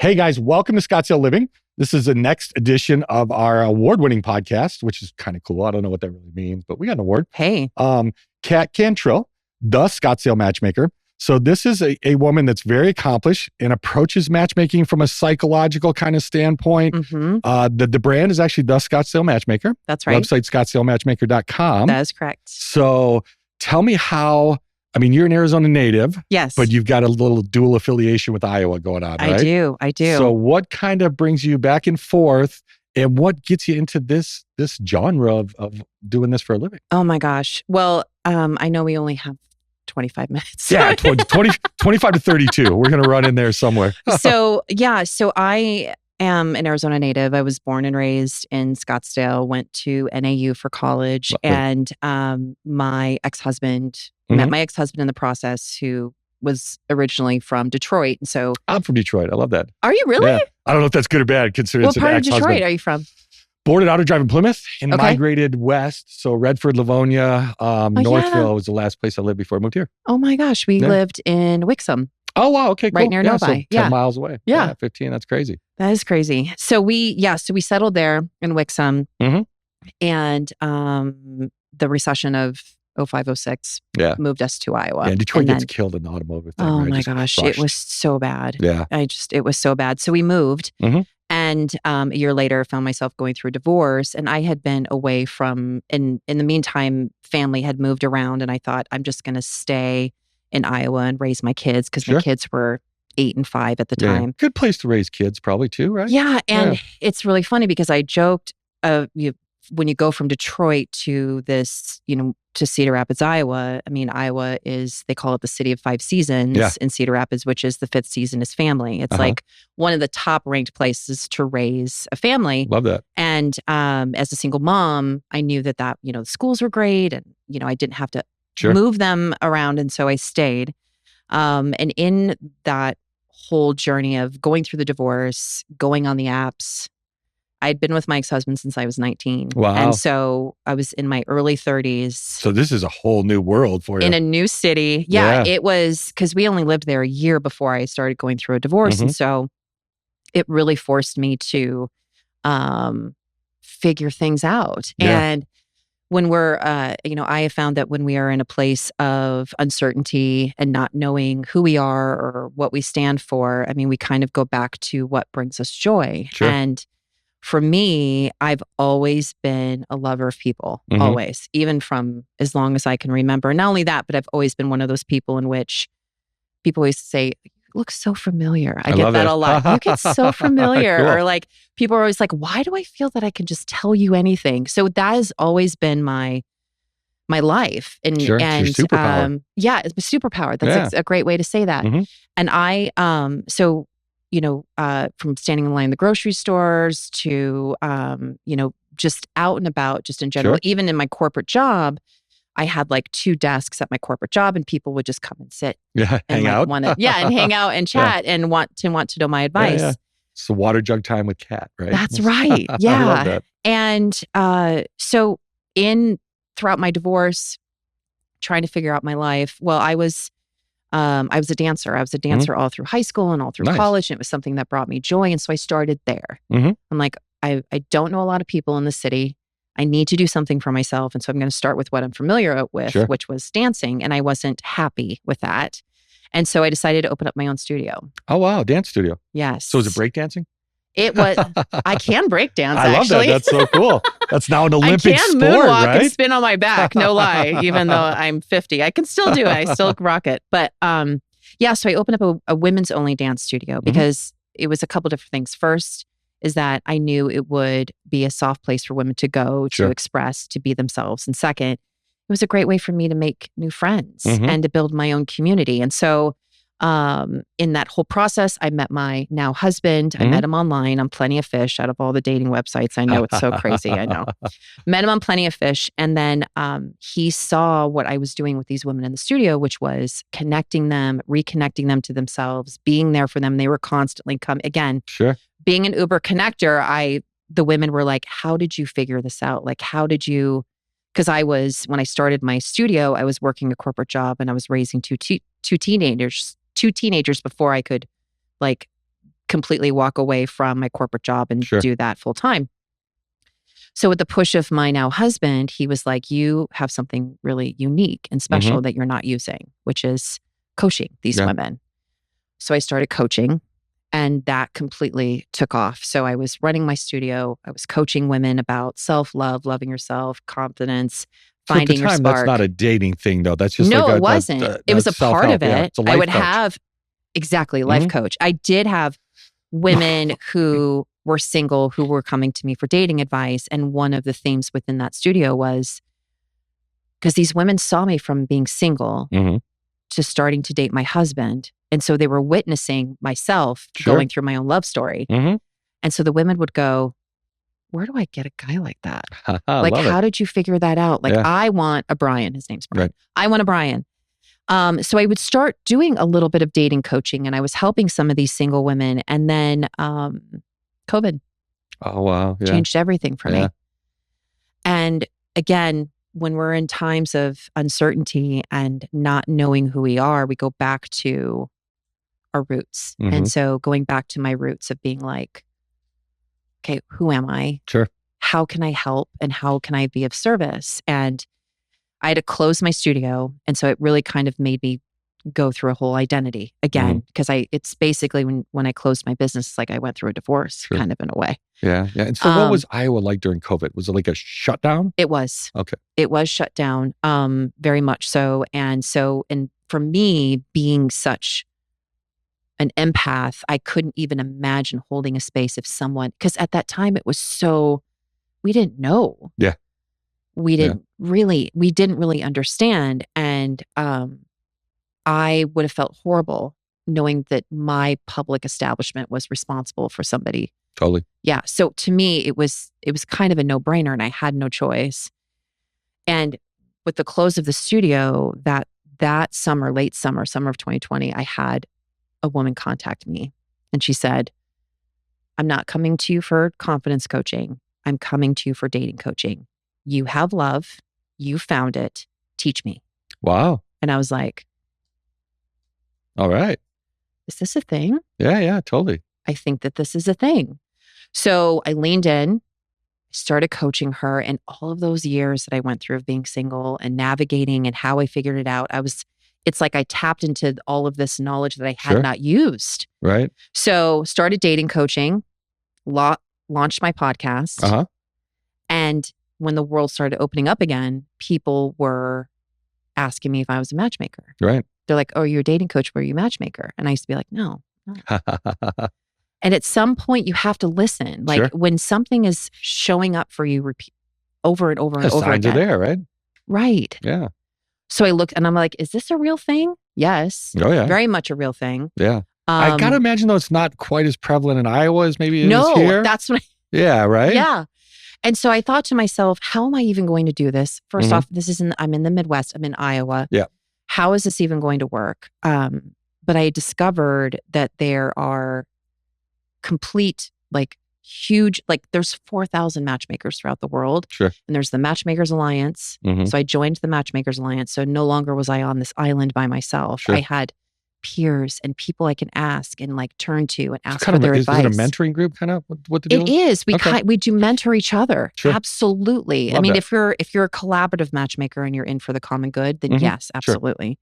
Hey guys, welcome to Scottsdale Living. This is the next edition of our award-winning podcast, which is kind of cool. I don't know what that really means, but we got an award. Hey. Cantrill, the Scottsdale Matchmaker. So this is a woman that's very accomplished and approaches matchmaking from a psychological kind of standpoint. Mm-hmm. The brand is actually the Scottsdale Matchmaker. That's right. Website, scottsdalematchmaker.com. That is correct. So tell me how, you're an Arizona native. Yes. But you've got a little dual affiliation with Iowa going on, right? I do. So what kind of brings you back and forth, and what gets you into this genre of doing this for a living? Oh my gosh. Well, I know we only have 25 minutes. Yeah, 25 to 32. We're going to run in there somewhere. So I am an Arizona native. I was born and raised in Scottsdale, went to NAU for college. Lovely. And my ex-husband, met my ex-husband in the process, who was originally from Detroit. And so I'm from Detroit. I love that. Are you really? Yeah. I don't know if that's good or bad, considering What it's an part of ex-husband. Detroit are you from? Born and Outer Drive in Plymouth and Okay. migrated west. So Redford, Livonia, Northville yeah. was the last place I lived before I moved here. Oh my gosh. We lived in Wixom. Oh, wow. Okay, cool. Right near Novi. So 10 Yeah. miles away. Yeah. 15. That's crazy. That is crazy. So we settled there in Wixom. And the recession of 05-06 moved us to Iowa. Yeah, Detroit gets killed in the automotive thing. Oh right? my Just gosh, crushed. it was so bad. Yeah. It was so bad. So we moved. And a year later, found myself going through a divorce. And I had been away from, in the meantime, family had moved around. And I thought, I'm just going to stay in Iowa and raise my kids, because my kids were 8 and 5 at the time. Good place to raise kids probably too, right? Yeah. And it's really funny because I joked, when you go from Detroit to this, to Cedar Rapids, Iowa, Iowa is, they call it the city of 5 seasons in Cedar Rapids, which is the 5th season is family. It's like one of the top ranked places to raise a family. Love that. And as a single mom, I knew that the schools were great, and, I didn't have to move them around. And so I stayed. And in that whole journey of going through the divorce, going on the apps, I'd been with my ex-husband since I was 19. Wow. And so I was in my early 30s. So this is a whole new world for you. In a new city. Yeah. It was, because we only lived there a year before I started going through a divorce. And so it really forced me to figure things out. Yeah. And when we're, I have found that when we are in a place of uncertainty and not knowing who we are or what we stand for, we kind of go back to what brings us joy. Sure. And for me, I've always been a lover of people, always, even from as long as I can remember. And not only that, but I've always been one of those people in which people always say, "You look so familiar." I get that a lot. You get so familiar. Cool. Or like, people are always like, "Why do I feel that I can just tell you anything?" So that has always been my life. And, Sure. and it's your superpower. it's a superpower. That's a great way to say that. And I, from standing in line in the grocery stores to, just out and about, just in general, even in my corporate job, I had like 2 desks at my corporate job, and people would just come and sit. Yeah, and hang out. and hang out and chat and want to know my advice. Yeah. It's the water jug time with Kat, right? That's right. Yeah. I love that. And so throughout my divorce, trying to figure out my life, well, I was a dancer. I was a dancer all through high school and all through college. And it was something that brought me joy. And so I started there. I'm like, I don't know a lot of people in the city. I need to do something for myself. And so I'm going to start with what I'm familiar with, which was dancing. And I wasn't happy with that. And so I decided to open up my own studio. Oh, wow. Dance studio. Yes. So is it breakdancing? It was, I can break dance, I love actually. that. That's so cool. That's now an Olympic I can sport, moonwalk right? and spin on my back, no lie, even though I'm 50. I can still do it. I still rock it. But so I opened up a women's only dance studio because it was a couple different things. First is that I knew it would be a soft place for women to go, to express, to be themselves. And second, it was a great way for me to make new friends and to build my own community. And so in that whole process, I met my now husband. I met him online on Plenty of Fish. Out of all the dating websites, I know it's so crazy. I know. Met him on Plenty of Fish. And then he saw what I was doing with these women in the studio, which was connecting them, reconnecting them to themselves, being there for them. They were constantly again, being an Uber connector. The women were like, "How did you figure this out? Like, how did you?" Because when I started my studio, I was working a corporate job and I was raising two teenagers before I could completely walk away from my corporate job and Sure. do that full time. So with the push of my now husband, he was like, you have something really unique and special that you're not using, which is coaching these women. So I started coaching, and that completely took off. So I was running my studio. I was coaching women about self-love, loving yourself, confidence, finding your So at the time, spark. that's not a dating thing, though. That's just No, like it wasn't. It was a part of it. Yeah, it's a life I would coach. have, exactly, life coach. I did have women who were single who were coming to me for dating advice. And one of the themes within that studio was, because these women saw me from being single to starting to date my husband. And so they were witnessing myself going through my own love story. And so the women would go, where do I get a guy like that? Like, how did you figure that out? Like, I want a Brian. His name's Brian. I want a Brian. So I would start doing a little bit of dating coaching, and I was helping some of these single women. And then COVID changed everything for me. And again, when we're in times of uncertainty and not knowing who we are, we go back to our roots. And so going back to my roots of being like, okay, who am I? Sure. How can I help? And how can I be of service? And I had to close my studio. And so it really kind of made me go through a whole identity again, because it's basically when I closed my business, it's like I went through a divorce kind of in a way. Yeah. And so what was Iowa like during COVID? Was it like a shutdown? It was. Okay. It was shut down, very much so. And for me, being such an empath, I couldn't even imagine holding a space if someone, because at that time it was so, we didn't know. Yeah. We didn't really understand. And I would have felt horrible knowing that my public establishment was responsible for somebody. Totally. Yeah. So to me, it was kind of a no-brainer, and I had no choice. And with the close of the studio, that summer, late summer of 2020, I had a woman contact me, and she said, I'm not coming to you for confidence coaching. I'm coming to you for dating coaching. You have love. You found it. Teach me. Wow. And I was like, all right. Is this a thing? Yeah, totally. I think that this is a thing. So I leaned in, started coaching her, and all of those years that I went through of being single and navigating and how I figured it out, it's like I tapped into all of this knowledge that I had not used. Right. So started dating coaching, launched my podcast. And when the world started opening up again, people were asking me if I was a matchmaker. Right. They're like, oh, you're a dating coach, were you a matchmaker? And I used to be like, no. And at some point you have to listen. Like when something is showing up for you over and over and over signs again. are there, right? Right. Yeah. So I looked and I'm like, is this a real thing? Yes. Oh, yeah. Very much a real thing. Yeah. I got to imagine, though, it's not quite as prevalent in Iowa as maybe it is here. No, that's what yeah, right? Yeah. And so I thought to myself, how am I even going to do this? First off, I'm in the Midwest. I'm in Iowa. Yeah. How is this even going to work? But I discovered that there are complete, like huge, like there's 4,000 matchmakers throughout the world. Sure. And there's the Matchmakers Alliance. So I joined the Matchmakers Alliance. So no longer was I on this island by myself. Sure. I had peers and people I can ask and like turn to and ask kind for their advice. Is it a mentoring group kind of what the deal It is. We do mentor each other. Sure. Absolutely. Love I mean, that. if you're a collaborative matchmaker and you're in for the common good, then yes, absolutely.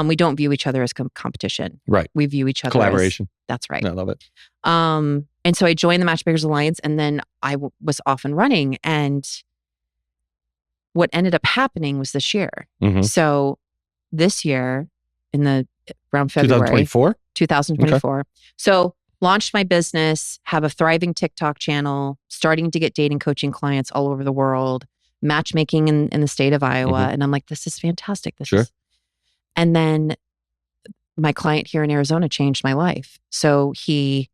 We don't view each other as competition. Right. We view each other collaboration. That's right. I love it. And so I joined the Matchmakers Alliance, and then I was off and running. And what ended up happening was this year. So this year, around February 2024. Okay. So launched my business, have a thriving TikTok channel, starting to get dating coaching clients all over the world, matchmaking in the state of Iowa. And I'm like, this is fantastic. And then my client here in Arizona changed my life. So he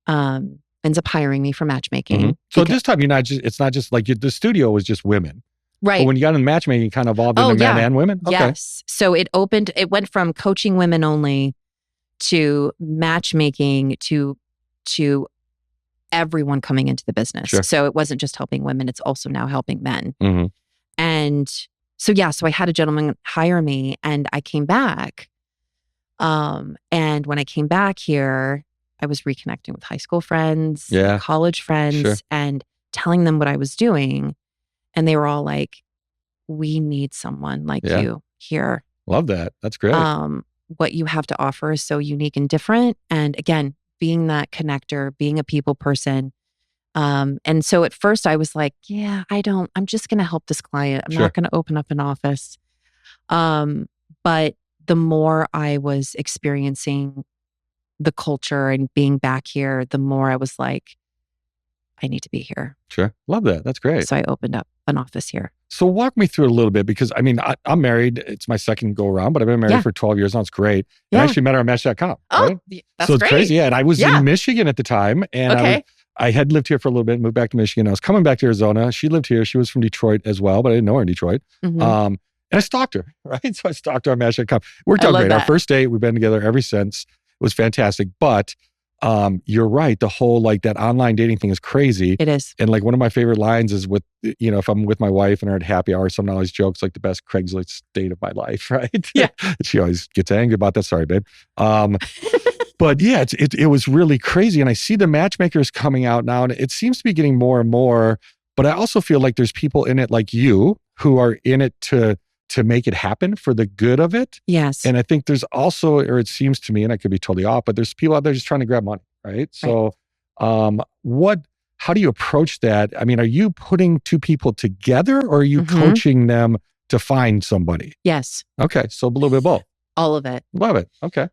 ends up hiring me for matchmaking. So this time it's not just like the studio was just women. Right. But when you got in matchmaking, it kind of evolved into men and women? Okay. Yes. So it went from coaching women only to matchmaking to everyone coming into the business. Sure. So it wasn't just helping women, it's also now helping men. And so I had a gentleman hire me, and I came back. And when I came back here, I was reconnecting with high school friends, Yeah. college friends, Sure. and telling them what I was doing. And they were all like, we need someone like Yeah. you here. Love that. That's great. What you have to offer is so unique and different. And again, being that connector, being a people person. And so at first I was like, yeah, I'm just going to help this client. I'm Sure. not going to open up an office. But the more I was experiencing the culture and being back here, the more I was like, I need to be here. Sure. Love that. That's great. So I opened up an office here. So walk me through it a little bit, because I mean, I'm married. It's my second go around, but I've been married for 12 years now. It's great. And I actually met her on Match.com. Oh, right? That's so it's great. crazy. Yeah. And I was in Michigan at the time. And I had lived here for a little bit, moved back to Michigan. I was coming back to Arizona. She lived here. She was from Detroit as well, but I didn't know her in Detroit. And I stalked her, right? So I stalked her on Match.com. Worked out great. That. Our first date, we've been together ever since. It was fantastic. But you're right. The whole like that online dating thing is crazy. It is. And like one of my favorite lines is with, if I'm with my wife and her at happy hour, someone always jokes like the best Craigslist date of my life, right? Yeah. She always gets angry about that. Sorry, babe. But yeah, it was really crazy. And I see the matchmakers coming out now, and it seems to be getting more and more. But I also feel like there's people in it like you who are in it to make it happen for the good of it. Yes. And I think there's also, or it seems to me, and I could be totally off, but there's people out there just trying to grab money, right? So how do you approach that? I mean, are you putting two people together, or are you coaching them to find somebody? Yes. Okay. So a little bit of both. All of it. Love it. Okay.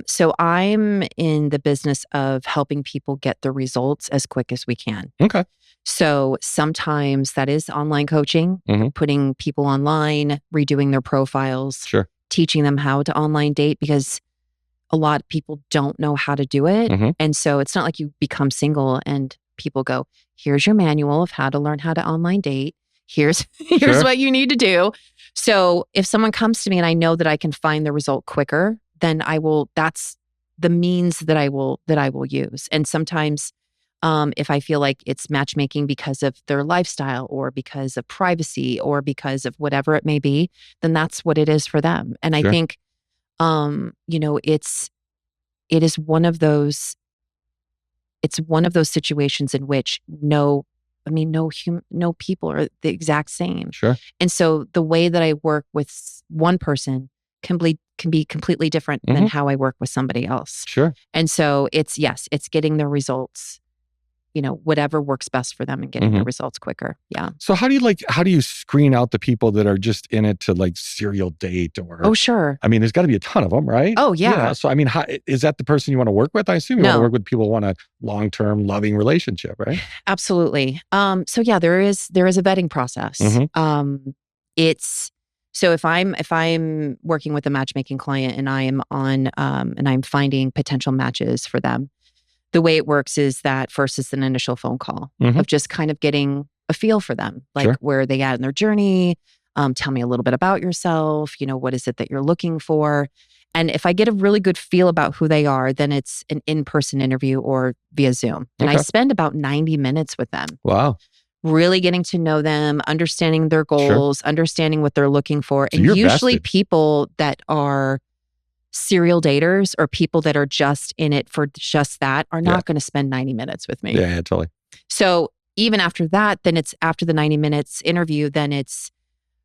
So I'm in the business of helping people get the results as quick as we can. Okay. So sometimes that is online coaching, putting people online, redoing their profiles, teaching them how to online date, because a lot of people don't know how to do it. And so it's not like you become single and people go, here's your manual of how to learn how to online date. Here's what you need to do. So if someone comes to me and I know that I can find the result quicker, then that's the means that I will use. And sometimes if I feel like it's matchmaking because of their lifestyle or because of privacy or because of whatever it may be, then that's what it is for them. And I think, it is one of those situations in which no people are the exact same. And so the way that I work with one person can be completely different than how I work with somebody else. And so it's getting the results, whatever works best for them and getting the results quicker. Yeah. So how do you screen out the people that are just in it to like serial date or? Oh, sure. I mean, there's got to be a ton of them, right? Oh, yeah. So, I mean, is that the person you want to work with? I assume you want to work with people who want a long-term loving relationship, right? Absolutely. So yeah, there is a vetting process. So if I'm working with a matchmaking client and I am on, and I'm finding potential matches for them, the way it works is that first is an initial phone call of just kind of getting a feel for them, like where are they at in their journey? Tell me a little bit about yourself. What is it that you're looking for? And if I get a really good feel about who they are, then it's an in-person interview or via Zoom. And I spend about 90 minutes with them. Wow. Really getting to know them, understanding their goals, understanding what they're looking for. So and usually vested. People that are serial daters or people that are just in it for just that are not going to spend 90 minutes with me. Yeah, totally. So even after that, then it's after the 90 minutes interview, then it's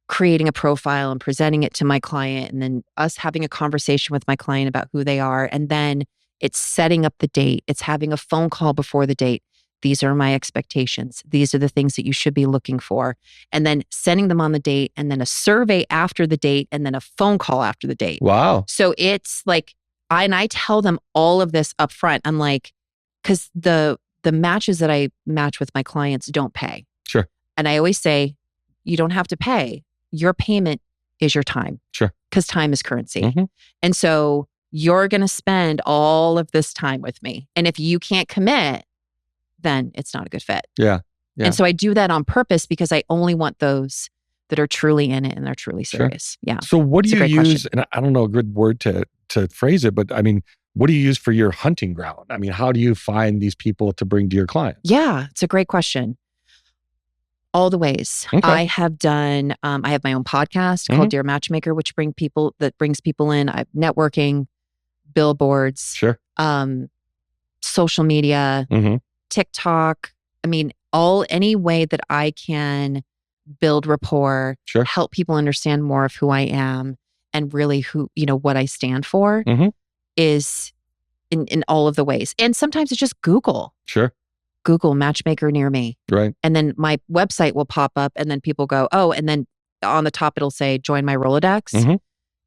creating a profile and presenting it to my client, and then us having a conversation with my client about who they are. And then it's setting up the date. It's having a phone call before the date. These are my expectations. These are the things that you should be looking for. And then sending them on the date, and then a survey after the date, and then a phone call after the date. Wow. So it's like, I tell them all of this up front. I'm like, because the matches that I match with my clients don't pay. Sure. And I always say, you don't have to pay. Your payment is your time. Sure. Because time is currency. And so you're going to spend all of this time with me. And if you can't commit, then it's not a good fit. Yeah. And so I do that on purpose because I only want those that are truly in it and they're truly serious. Yeah. So what do you use, question. and I don't know a good word to phrase it, but I mean, what do you use for your hunting ground? I mean, how do you find these people to bring to your clients? Yeah, it's a great question. All the ways. Okay. I have done, I have my own podcast called Dear Matchmaker, which brings people in. I have networking, billboards. Sure. social media, TikTok. I mean, any way that I can build rapport, Sure. help people understand more of who I am and really what I stand for is in all of the ways. And sometimes it's just Google. Sure. Google matchmaker near me. Right. And then my website will pop up and then people go, oh, and then on the top it'll say join my Rolodex.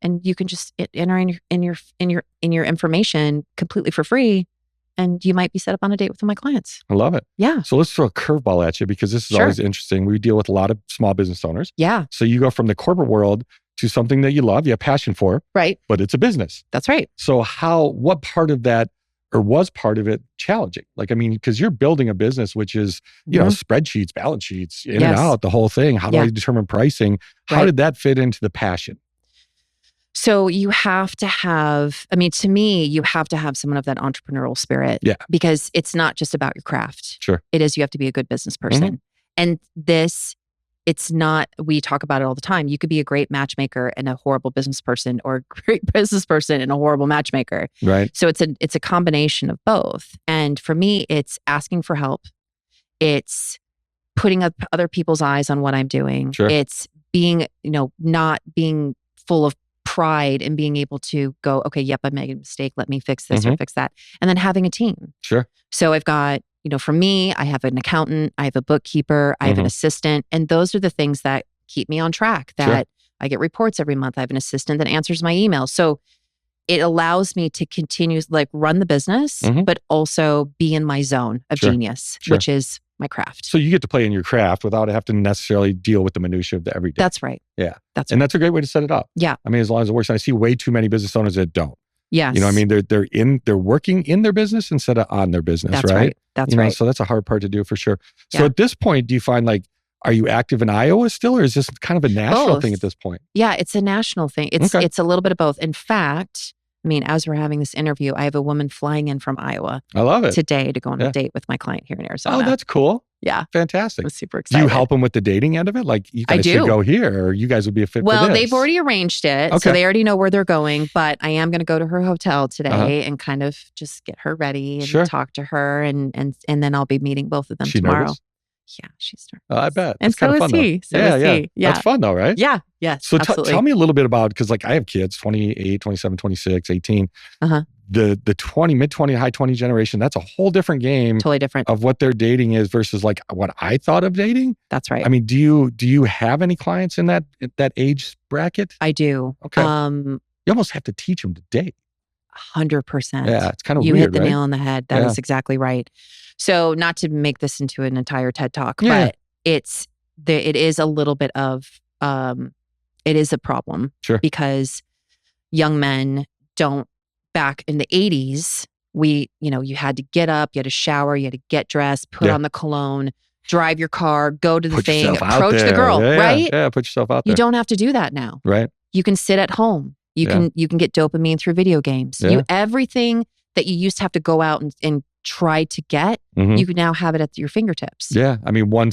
And you can just enter in your information completely for free. And you might be set up on a date with one of my clients. I love it. Yeah. So let's throw a curveball at you because this is always interesting. We deal with a lot of small business owners. Yeah. So you go from the corporate world to something that you love, you have passion for. Right. But it's a business. That's right. So what part of that or was part of it challenging? Like, I mean, because you're building a business, which is, you know, spreadsheets, balance sheets, in and out, the whole thing. How do I determine pricing? How did that fit into the passion? So you have to have, to me, you have to have someone of that entrepreneurial spirit. Yeah. Because it's not just about your craft. Sure. It is, you have to be a good business person. And it's not, we talk about it all the time. You could be a great matchmaker and a horrible business person, or a great business person and a horrible matchmaker. Right. So it's a combination of both. And for me, it's asking for help. It's putting up other people's eyes on what I'm doing. Sure. It's being, not being full of pride and being able to go, okay, yep, I made a mistake. Let me fix this or fix that. And then having a team. Sure. So I've got, for me, I have an accountant, I have a bookkeeper, I have an assistant. And those are the things that keep me on track, that I get reports every month. I have an assistant that answers my emails. So it allows me to continue run the business, but also be in my zone of genius, which is my craft. So you get to play in your craft without having to necessarily deal with the minutia of the everyday. That's right. Yeah. That's a great way to set it up. Yeah. I mean, as long as it works. And I see way too many business owners that don't. Yes. You know, I mean, they're working in their business instead of on their business, That's right? That's right. So that's a hard part to do for sure. So at this point, do you find are you active in Iowa still, or is this kind of a national thing at this point? Yeah, it's a national thing. It's a little bit of both. In fact, as we're having this interview, I have a woman flying in from Iowa. I love it. Today to go on a date with my client here in Arizona. Oh, that's cool. Yeah. Fantastic. I'm super excited. Do you help them with the dating end of it? Like, you guys should go here, or you guys would be a fit for this? Well, they've already arranged it. So they already know where they're going, but I am going to go to her hotel today and kind of just get her ready and talk to her. And then I'll be meeting both of them tomorrow. Nervous? Yeah, she's nervous. I bet. And so is he. So is he. Yeah. That's fun though, right? Yeah. Yes. So tell me a little bit about, because I have kids, 28, 27, 26, 18. The mid 20, high 20 generation, that's a whole different game. Totally different. Of what their dating is versus what I thought of dating. That's right. I mean, do you have any clients in that age bracket? I do. Okay. You almost have to teach them to date. 100%. Yeah, it's kind of weird. You hit the right? nail on the head. That is exactly right. So not to make this into an entire TED Talk, but it is a little bit of, it is a problem. Sure. Because young men don't, back in the 80s, you had to get up, you had to shower, you had to get dressed, put on the cologne, drive your car, go to the thing, approach the girl, right? Yeah, put yourself out there. You don't have to do that now. Right. You can sit at home. You can get dopamine through video games. Yeah. Everything that you used to have to go out and try to get, you can now have it at your fingertips. Yeah. I mean, one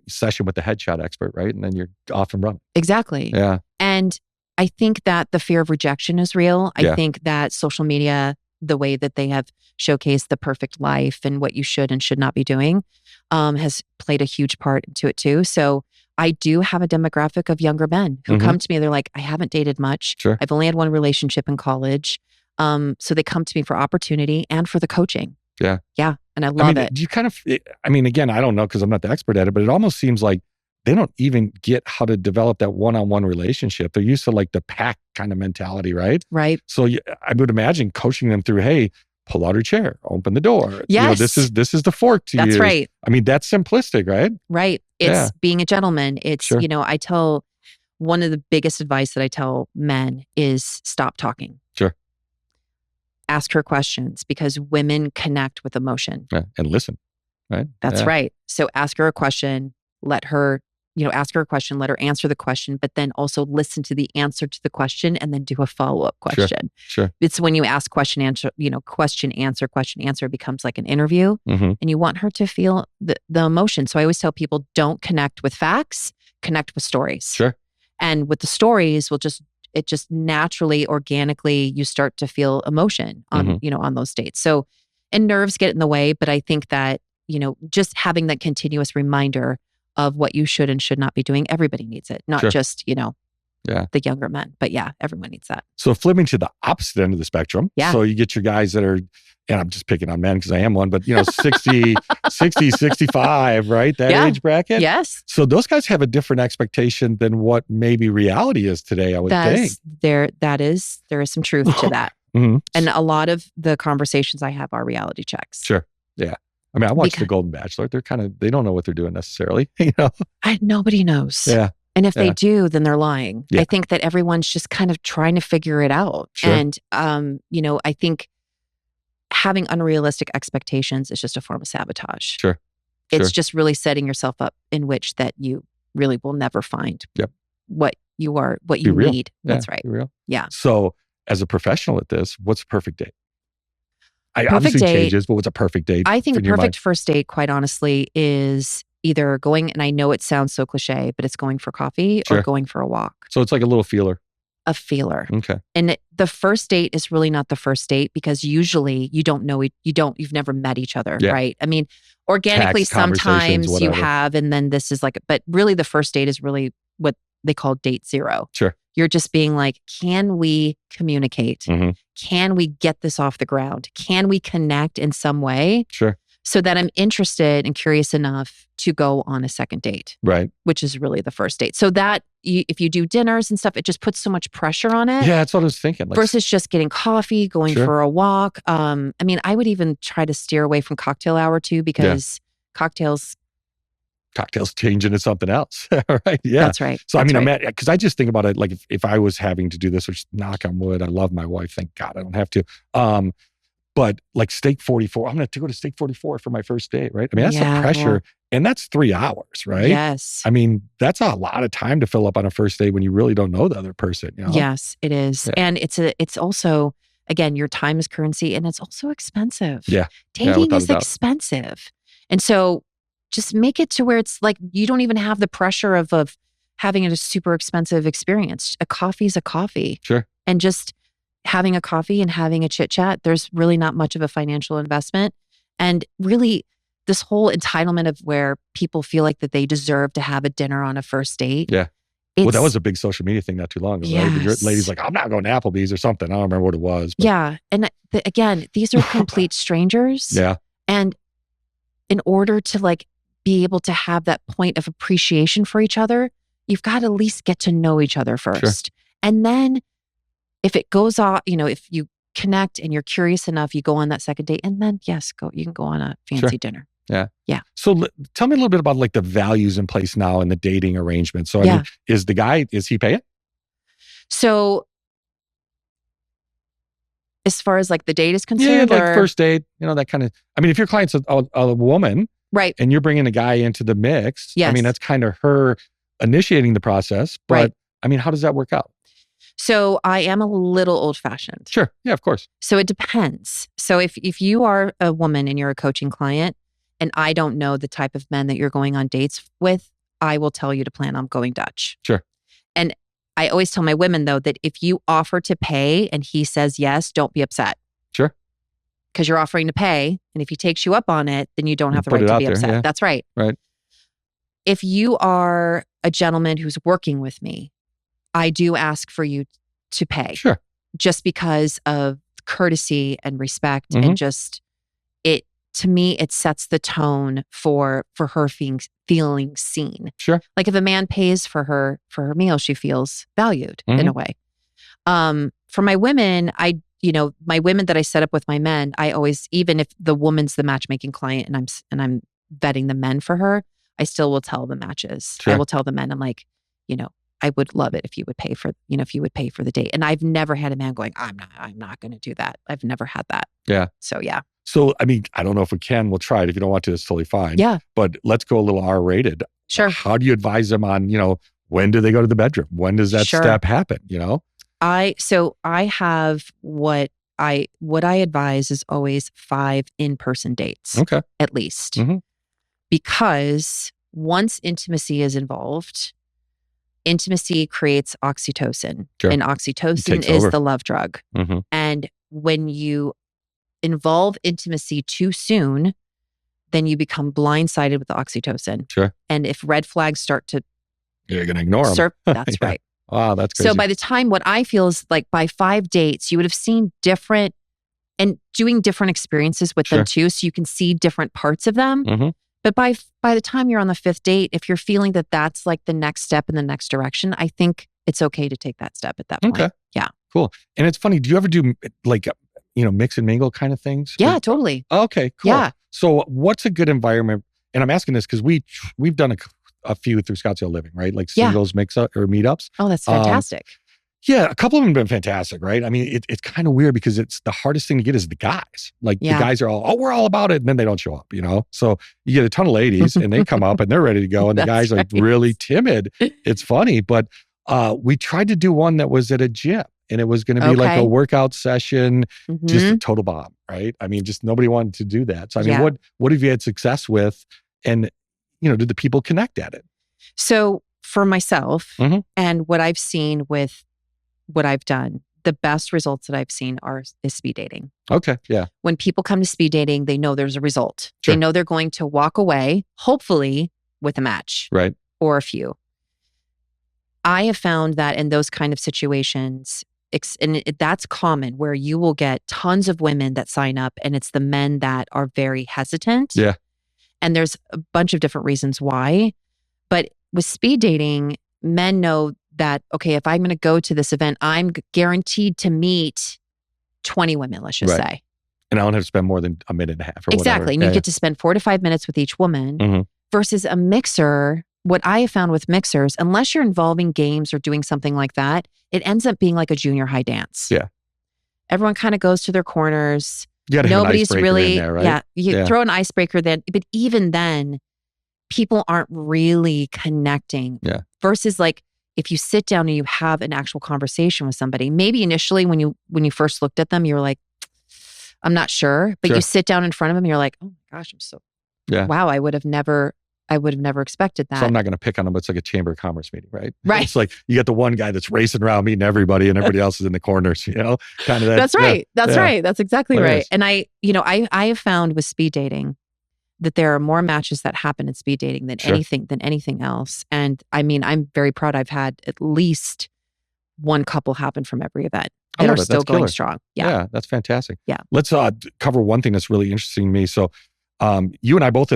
session with the headshot expert, right? And then you're off and running. Exactly. Yeah. And I think that the fear of rejection is real. I think that social media, the way that they have showcased the perfect life and what you should and should not be doing, has played a huge part into it too. So I do have a demographic of younger men who come to me. They're like, I haven't dated much. Sure. I've only had one relationship in college. So they come to me for opportunity and for the coaching. Yeah. Yeah. And I love it. Do you kind of, again, I don't know because I'm not the expert at it, but it almost seems like they don't even get how to develop that one-on-one relationship. They're used to the pack kind of mentality, right? Right. So I would imagine coaching them through, hey, pull out a chair, open the door. Yes. This is the fork to use. That's right. I mean, that's simplistic, right? Right. It's being a gentleman. It's, I tell, one of the biggest advice that I tell men is stop talking. Sure. Ask her questions, because women connect with emotion. Yeah. And listen, right? That's right. So ask her a question, let her answer the question, but then also listen to the answer to the question and then do a follow-up question. Sure. It's when you ask question, answer, question, answer, it becomes like an interview, and you want her to feel the emotion. So I always tell people, don't connect with facts, connect with stories. Sure. And with the stories, it just naturally, organically, you start to feel emotion on, on those dates. So and nerves get in the way. But I think that, just having that continuous reminder of what you should and should not be doing, everybody needs it, not Sure. just, Yeah. the younger men. But yeah, everyone needs that. So flipping to the opposite end of the spectrum. Yeah. So you get your guys that are, and I'm just picking on men because I am one, but 60, 65, right? That Yeah. age bracket. Yes. So those guys have a different expectation than what maybe reality is today, I would think. There is some truth to that. Mhm. And a lot of the conversations I have are reality checks. Sure. Yeah. I mean, I watched The Golden Bachelor. They don't know what they're doing necessarily, Nobody knows. Yeah. And if they do, then they're lying. Yeah. I think that everyone's just kind of trying to figure it out. Sure. And, I think having unrealistic expectations is just a form of sabotage. Sure. It's just really setting yourself up in which that you really will never find what you need. That's right. Be real. Yeah. So as a professional at this, what's a perfect date? Perfect obviously date, changes, but what's a perfect date? I think in a your perfect mind? first date, quite honestly, is either going, and I know it sounds so cliche, but it's going for coffee Sure. or going for a walk. So it's like a little feeler. A feeler. Okay. And the first date is really not the first date because usually you don't know, you've never met each other, Yeah. right? I mean, organically Text conversations, sometimes you whatever. have, and then this is like, but really the first date is really what they call date zero. Sure. You're just being like, can we communicate? Mhm. Can we get this off the ground? Can we connect in some way Sure. so that I'm interested and curious enough to go on a second date, Right. which is really the first date. So that if you do dinners and stuff, it just puts so much pressure on it. Yeah, that's what I was thinking. Like, Versus just getting coffee, going Sure. for a walk. I mean, I would even try to steer away from cocktail hour too, because cocktails. cocktails change into something else. Right. Yeah. That's right. So, That's I mean, right. because I just think about it, like if I was having to do this, which knock on wood, I love my wife. Thank God I don't have to. But like steak 44, I'm going to have to go to steak 44 for my first date, right? I mean, that's Yeah, the pressure. And that's 3 hours, right? Yes. I mean, that's a lot of time to fill up on a first date when you really don't know the other person. Yes, it is. Yeah. And it's also, again, your time is currency and it's also expensive. Yeah. Dating without a is doubt. expensive. And so just make it to where it's like, you don't even have the pressure of having a super expensive experience. A coffee is a coffee. Sure. And just having a coffee and having a chit chat, there's really not much of a financial investment. And really this whole entitlement of where people feel like that they deserve to have a dinner on a first date. Yeah. Well, that was a big social media thing not too long ago, right? Yes. The lady's like, I'm not going to Applebee's or something. I don't remember what it was. But Yeah. And again, these are complete strangers. Yeah. And in order to like be able to have that point of appreciation for each other, you've got to at least get to know each other first. And then if it goes off, if you connect and you're curious enough, you go on that second date and then you can go on a fancy dinner. Yeah. Yeah. So tell me a little bit about like the values in place now in the dating arrangement. So I mean, is he paying? So as far as like the date is Yeah, concerned, like first date, that kind of, I mean, if your client's a woman, right. and you're bringing a guy into the mix, I Yes. mean, that's kind of her initiating the process. But Right. I mean, how does that work out? So I am a little old fashioned. Sure. Yeah, of course. So it depends. So if you are a woman and you're a coaching client and I don't know the type of men that you're going on dates with, I will tell you to plan on going Dutch. Sure. And I always tell my women though, that if you offer to pay and he says yes, don't be upset. Sure. Because you're offering to pay. And if he takes you up on it, then you don't have the put right it to out be there, upset. yeah. That's right. Right. If you are a gentleman who's working with me, I do ask for you to pay. Sure. Just because of courtesy and respect Mhm. and just it, to me, it sets the tone for her feeling seen. Sure. Like if a man pays for her meal, she feels valued in a way. For my women, my women that I set up with my men, I always, even if the woman's the matchmaking client and I'm vetting the men for her, I still will tell the matches. Sure. I will tell the men, I'm like, I would love it if you would pay for, the date. And I've never had a man going, I'm not going to do that. I've never had that. Yeah. So yeah. So, I mean, I don't know if we can. We'll try it. If you don't want to, it's totally fine. Yeah. But let's go a little R-rated. Sure. How do you advise them on, when do they go to the bedroom? When does that Sure. step happen? I have what I advise is always 5 in-person dates. Okay. At least. Mhm. Because once intimacy is involved, intimacy creates oxytocin. Sure. And It oxytocin takes is over. the love drug. Mhm. And when you involve intimacy too soon, then you become blindsided with the oxytocin. Sure. And if red flags start to You're going to ignore them. surf, that's Yeah. right. Wow, that's crazy. So by the time, what I feel is like by 5 dates, you would have seen different and doing different experiences with them too. So you can see different parts of them. Mhm. But by the time you're on the 5th date, if you're feeling that that's like the next step in the next direction, I think it's okay to take that step at that point. Okay. Yeah. Cool. And it's funny, do you ever do like, mix and mingle kind of things? Yeah, totally. Okay, cool. Yeah. So what's a good environment? And I'm asking this because we've done a few through Scottsdale Living, right? Like singles mix-up or meetups. Oh, that's fantastic. Yeah, a couple of them have been fantastic, right? I mean, it's kind of weird because it's the hardest thing to get is the guys. Like the guys are all, we're all about it. And then they don't show up, So you get a ton of ladies and they come up and they're ready to go. And the guys are really timid. It's funny. But we tried to do one that was at a gym and it was going to be like a workout session, just a total bomb, right? I mean, just nobody wanted to do that. So I mean, what have you had success with? And, did the people connect at it? So for myself and what I've seen with what I've done, the best results that I've seen is speed dating. Okay. Yeah. When people come to speed dating, they know there's a result. Sure. They know they're going to walk away, hopefully with a match. Right. Or a few. I have found that in those kind of situations, that's common, where you will get tons of women that sign up and it's the men that are very hesitant. Yeah. And there's a bunch of different reasons why. But with speed dating, men know that, okay, if I'm going to go to this event, I'm guaranteed to meet 20 women, let's just say. And I don't have to spend more than a minute and a half or exactly. whatever. And you get to spend 4 to 5 minutes with each woman versus a mixer. What I have found with mixers, unless you're involving games or doing something like that, it ends up being like a junior high dance. Yeah. Everyone kind of goes to their corners. Nobody's really, in there, right? You throw an icebreaker then, but even then, people aren't really connecting. Yeah. Versus like, if you sit down and you have an actual conversation with somebody, maybe initially when you first looked at them, you were like, I'm not sure. But you sit down in front of them, you're like, oh my gosh, wow, I would have never expected that. So I'm not going to pick on them, but it's like a chamber of commerce meeting, right? Right. It's like you get the one guy that's racing around meeting everybody and everybody else is in the corners, kind of that. That's right. That's right. That's exactly right. Is. And I have found with speed dating that there are more matches that happen in speed dating than anything else. And I mean, I'm very proud. I've had at least one couple happen from every event that are still going strong. Yeah, that's fantastic. Yeah. Let's cover one thing that's really interesting to me. So you and I both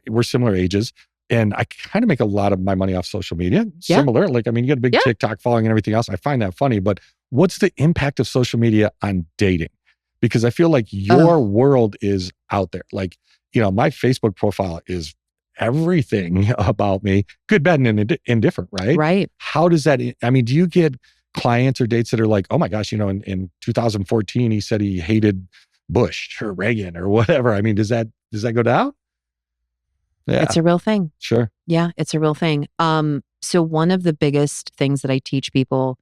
we're similar ages. And I kind of make a lot of my money off social media. Similar. Like, I mean, you get a big TikTok following and everything else. I find that funny. But what's the impact of social media on dating? Because I feel like your world is out there. Like, my Facebook profile is everything about me, good, bad, and indifferent, right? Right. How does that, I mean, do you get clients or dates that are like, oh my gosh, in 2014, he said he hated Bush or Reagan or whatever. I mean, does that go down? Yeah. It's a real thing. Sure. Yeah, it's a real thing. So one of the biggest things that I teach people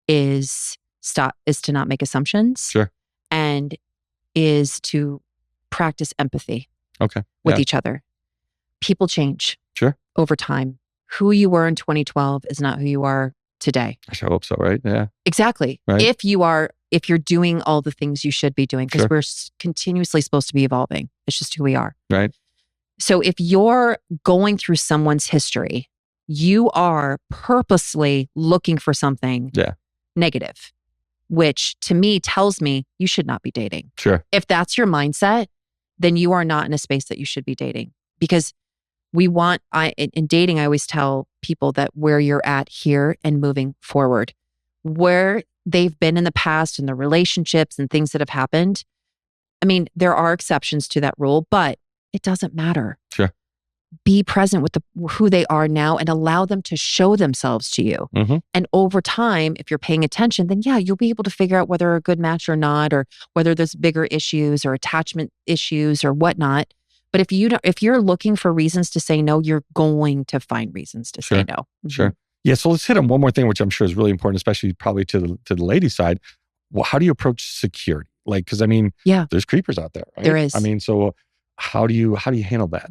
is to not make assumptions. Sure. And is to practice empathy. Okay. With each other. People change. Sure. Over time. Who you were in 2012 is not who you are today. I sure hope so, right? Yeah. Exactly. Right. If you're doing all the things you should be doing, because we're continuously supposed to be evolving. It's just who we are. Right. So if you're going through someone's history, you are purposely looking for something negative, which to me tells me you should not be dating. Sure. If that's your mindset, then you are not in a space that you should be dating. Because in dating, I always tell people that where you're at here and moving forward, where they've been in the past and the relationships and things that have happened. I mean, there are exceptions to that rule, but it doesn't matter. Sure. Be present with who they are now and allow them to show themselves to you. And over time, if you're paying attention, then you'll be able to figure out whether they're a good match or not, or whether there's bigger issues or attachment issues or whatnot. But if you're looking for reasons to say no, you're going to find reasons to say no. Sure. Yeah. So let's hit on one more thing, which I'm sure is really important, especially probably to the lady side. Well, how do you approach security? Like, because I mean, there's creepers out there, right? There is. I mean, so how do you handle that?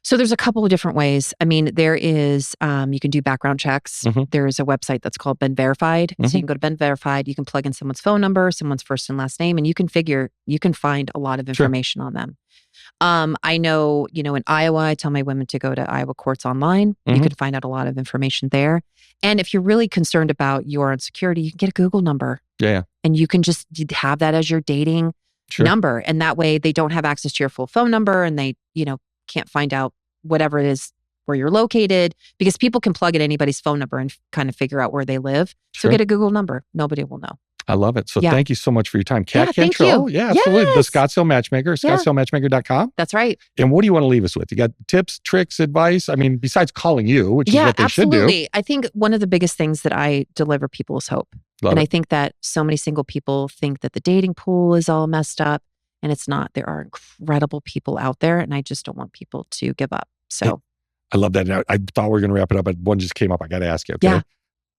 So there's a couple of different ways. I mean, there is, you can do background checks. Mhm. There's a website that's called Ben Verified. So Mhm. you can go to Ben Verified, you can plug in someone's phone number, someone's first and last name, and you can find a lot of Sure. information on them. I know, in Iowa, I tell my women to go to Iowa Courts Online. You Mhm. can find out a lot of information there. And if you're really concerned about your own security, you can get a Google number. Yeah. And you can just have that as your dating Sure. number. And that way they don't have access to your full phone number and they, can't find out whatever it is where you're located, because people can plug in anybody's phone number and kind of figure out where they live. Sure. So get a Google number. Nobody will know. I love it. So Yeah. thank you so much for your time. Kat Thank Cantrill. you. Yeah, absolutely. The Yes. Scottsdale Matchmaker, Yeah. scottsdalematchmaker.com. That's right. And what do you want to leave us with? You got tips, tricks, advice? I mean, besides calling you, which is what they should do. Absolutely. I think one of the biggest things that I deliver people is hope. Love and it. I think that so many single people think that the dating pool is all messed up, and it's not. There are incredible people out there, and I just don't want people to give up. So I love that. Now, I thought we were going to wrap it up, but one just came up. I got to ask you. Okay? Yeah.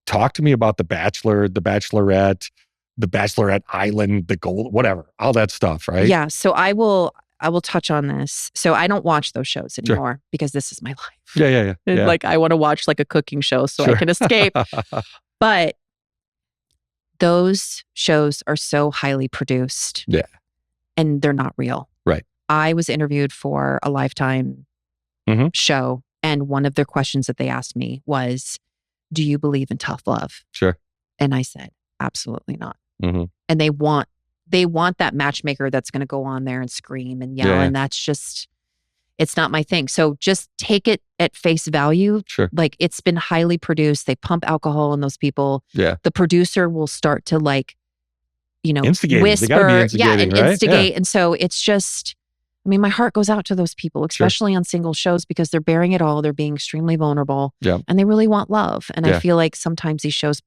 Talk to me about The Bachelor, The Bachelorette, The Bachelorette Island, The Gold, whatever, all that stuff, right? Yeah. So I will touch on this. So I don't watch those shows Sure. anymore because this is my life. Yeah. And, like, I want to watch like a cooking show so Sure. I can escape. But those shows are so highly produced. Yeah. And they're not real. Right. I was interviewed for a Lifetime Mhm. show, and one of their questions that they asked me was, do you believe in tough love? Sure. And I said, absolutely not. Mm-hmm. And they want that matchmaker that's going to go on there and scream and yell. Yeah. And that's just, it's not my thing. So just take it at face value. Sure. Like, it's been highly produced. They pump alcohol in those people. Yeah. The producer will start to Instigate. whisper. They gotta be instigating, and right? instigate. And so it's just, my heart goes out to those people, especially on single shows, because they're bearing it all. They're being extremely vulnerable. Yeah. And they really want love. And Yeah. I feel like sometimes these shows,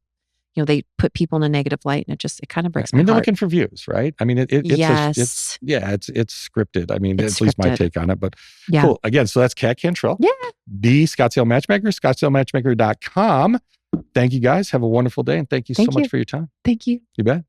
they put people in a negative light, and it kind of breaks my they're heart. looking for views, right? I mean, it's Yes. it's scripted. I mean, It's at least my scripted. take on it, but Yeah. cool. Again, so that's Kat Cantrill. Yeah. The Scottsdale Matchmaker, scottsdalematchmaker.com. Thank you guys. Have a wonderful day. And thank you so Thank much you. for your time. Thank you. You bet.